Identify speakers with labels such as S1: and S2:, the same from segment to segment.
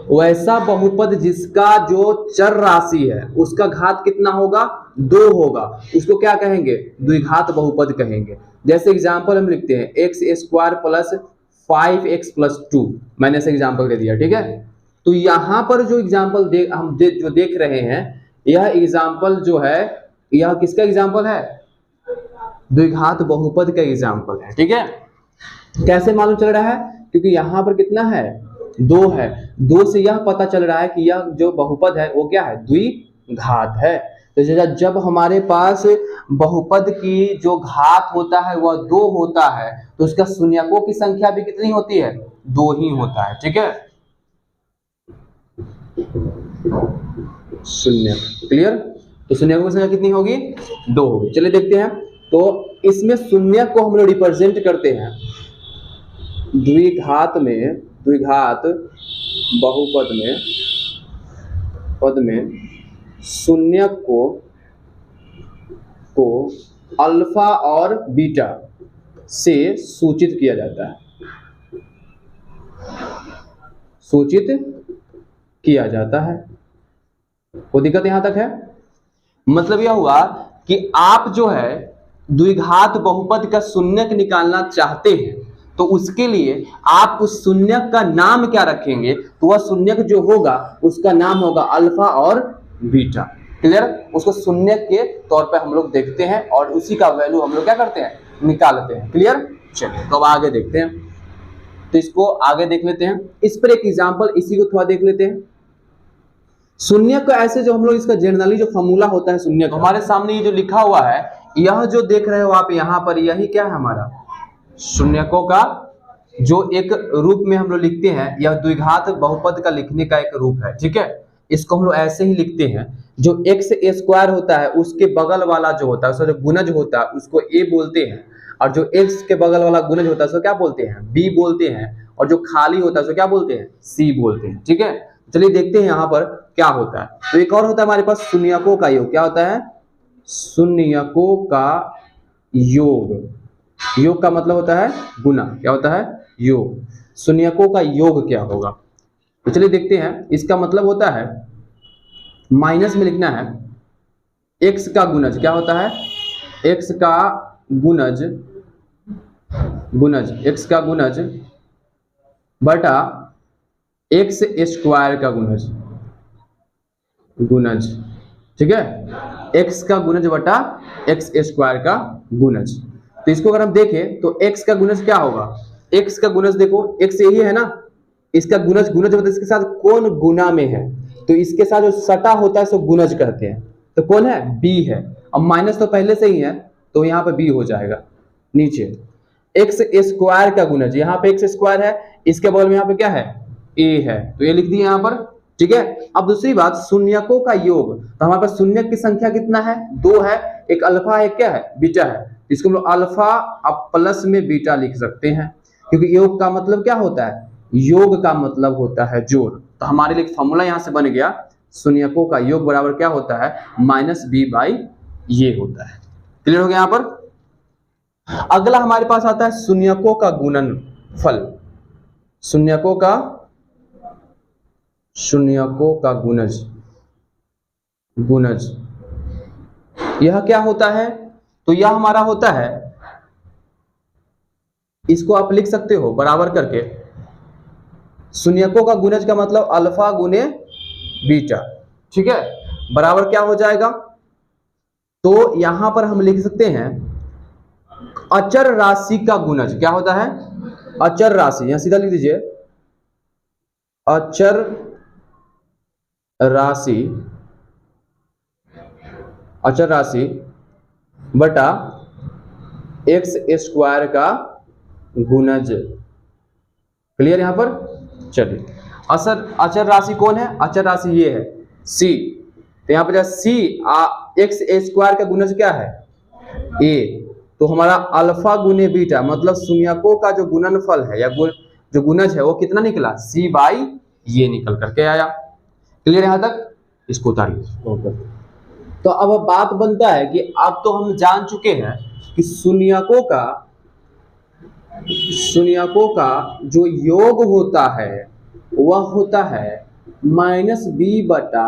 S1: वैसा बहुपद जिसका जो चर राशि है उसका घात कितना होगा, 2 होगा, उसको क्या कहेंगे, द्विघात बहुपद कहेंगे। जैसे एग्जांपल हम लिखते हैं x² प्लस 5x प्लस 2, मैंने ऐसे एग्जांपल दे दिया, ठीक है। तो यहाँ पर जो एग्जांपल हम देख रहे हैं, यह एग्जांपल जो है, यह किसका एग्जांपल है, द्विघात बहुपद का एग्जांपल है, ठीक है। कैसे मालूम चल रहा है, क्योंकि यहाँ पर कितना है, 2 है, 2 से यह पता चल रहा है कि यह जो बहुपद है वो क्या है, द्विघात है। तो जब हमारे पास बहुपद की जो घात होता है वह 2 होता है, तो उसका शून्यकों की संख्या भी कितनी होती है, 2 ही होता है, ठीक है। शून्य, क्लियर। तो शून्यकों की संख्या कितनी होगी, 2 होगी। चलिए देखते हैं। तो इसमें शून्य को हम लोग रिप्रेजेंट करते हैं द्विघात बहुपद में शून्य को अल्फा और बीटा से सूचित किया जाता है, कोई दिक्कत यहां तक है। मतलब यह हुआ कि आप जो है द्विघात बहुपद का शून्यक निकालना चाहते हैं, तो उसके लिए आप उस शून्यक का नाम क्या रखेंगे, तो वह शून्यक जो होगा उसका नाम होगा अल्फा और बीटा, क्लियर। उसको शून्यक के तौर पे हम लोग देखते हैं और उसी का वैल्यू हम लोग क्या करते हैं, निकालते हैं, क्लियर। चलिए तो अब आगे देखते हैं। तो इसको आगे देख लेते हैं, इस पर एक एग्जांपल इसी को थोड़ा देख लेते हैं। शून्य को ऐसे जो हम लोग इसका जनरली जो फॉर्मूला होता है शून्य, हमारे सामने ये जो लिखा हुआ है, यह जो देख रहे हो आप यहाँ पर, यही क्या है हमारा शून्यकों का जो एक रूप में हम लोग लिखते हैं, यह द्विघात बहुपद का लिखने का एक रूप है, ठीक है। इसको हम लोग ऐसे ही लिखते हैं, जो x² होता है उसके बगल वाला जो होता है, उसका जो गुणज होता है उसको a बोलते हैं, और जो x के बगल वाला गुणज होता है उसको क्या बोलते हैं, b बोलते हैं, और जो खाली होता है उसको क्या बोलते हैं, c बोलते हैं, ठीक है। चलिए देखते हैं यहाँ पर क्या होता है। तो एक और होता है हमारे पास शून्यकों का योग, क्या होता है, शून्यकों का योग, योग का मतलब होता है गुना, क्या होता है, योग। शून्यकों का योग क्या होगा, तो चलिए देखते हैं। इसका मतलब होता है, माइनस में लिखना है x का गुणज, क्या होता है, x का गुणज x का गुणज बटा x² का गुणज, ठीक है, x का गुणज बटा x² का गुणज। तो इसको अगर हम देखें तो x का गुणज क्या होगा, x का गुणज देखो, x यही है ना, इसका गुणज मतलब इसके साथ कौन गुना में है, तो इसके साथ जो सटा होता है उसको गुणज कहते हैं। तो कौन है, b है, अब माइनस तो पहले से ही है तो यहाँ पे b हो जाएगा। नीचे x² का गुणज, यहाँ पे x² है, इसके बगल में यहाँ पे क्या है, a है, तो ये लिख दिए यहाँ पर, ठीक है। अब दूसरी बात, शून्यकों का योग, तो हमारे पास शून्यक की संख्या कितना है, 2 है, एक अल्फा है, क्या है, बीटा है। इसको हम लोग अल्फा अब प्लस में बीटा लिख सकते हैं, क्योंकि योग का मतलब क्या होता है, योग का मतलब होता है जोड़। तो हमारे लिए फॉर्मूला यहां से बन गया, शून्यकों का योग बराबर क्या होता है, -b/, ये होता है। क्लियर हो गया यहाँ पर। अगला हमारे पास आता है शून्यकों का गुणनफल, शून्यकों का गुणज, यह क्या होता है, तो यह हमारा होता है, इसको आप लिख सकते हो बराबर करके, शून्यकों का गुणज का मतलब अल्फा गुने बीटा, ठीक है, बराबर क्या हो जाएगा, तो यहां पर हम लिख सकते हैं अचर राशि का गुणज, क्या होता है, अचर राशि, यहां सीधा लिख दीजिए, अचर राशि बटा x² का गुणज, क्लियर यहां पर। चलिए अचर राशि कौन है, अचर राशि ये है c, तो यहां पर c x² का गुणज क्या है, a, तो हमारा अल्फा गुने बीटा मतलब शून्यकों का जो गुणनफल है या जो गुणज है वो कितना निकला, c/, ये निकल करके आया। क्लियर यहां तक, इसको उतारिए। तो अब बात बनता है कि अब तो हम जान चुके हैं कि शून्यकों का जो योग होता है वह होता है -b/a।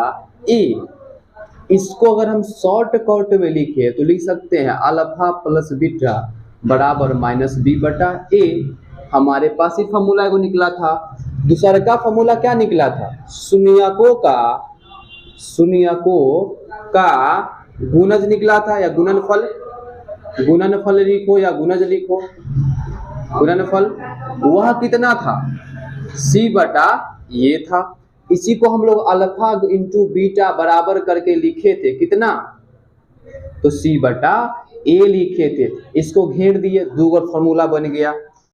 S1: इसको अगर हम शॉर्ट कट में लिखे तो लिख सकते हैं अल्फा प्लस बीटा बराबर -b/a। हमारे पास ही फॉर्मूला एगो निकला था। दूसरा का फॉर्मूला क्या निकला था? शून्यकों का गुणज निकला था, या गुणनफल लिखो या गुणज लिखो। गुणनफल वह कितना था? c/a था। इसी को हम लोग अल्फा इंटू बीटा बराबर करके लिखे थे कितना? तो c/a लिखे थे। इसको घेर दिए, दो फॉर्मूला बन गया।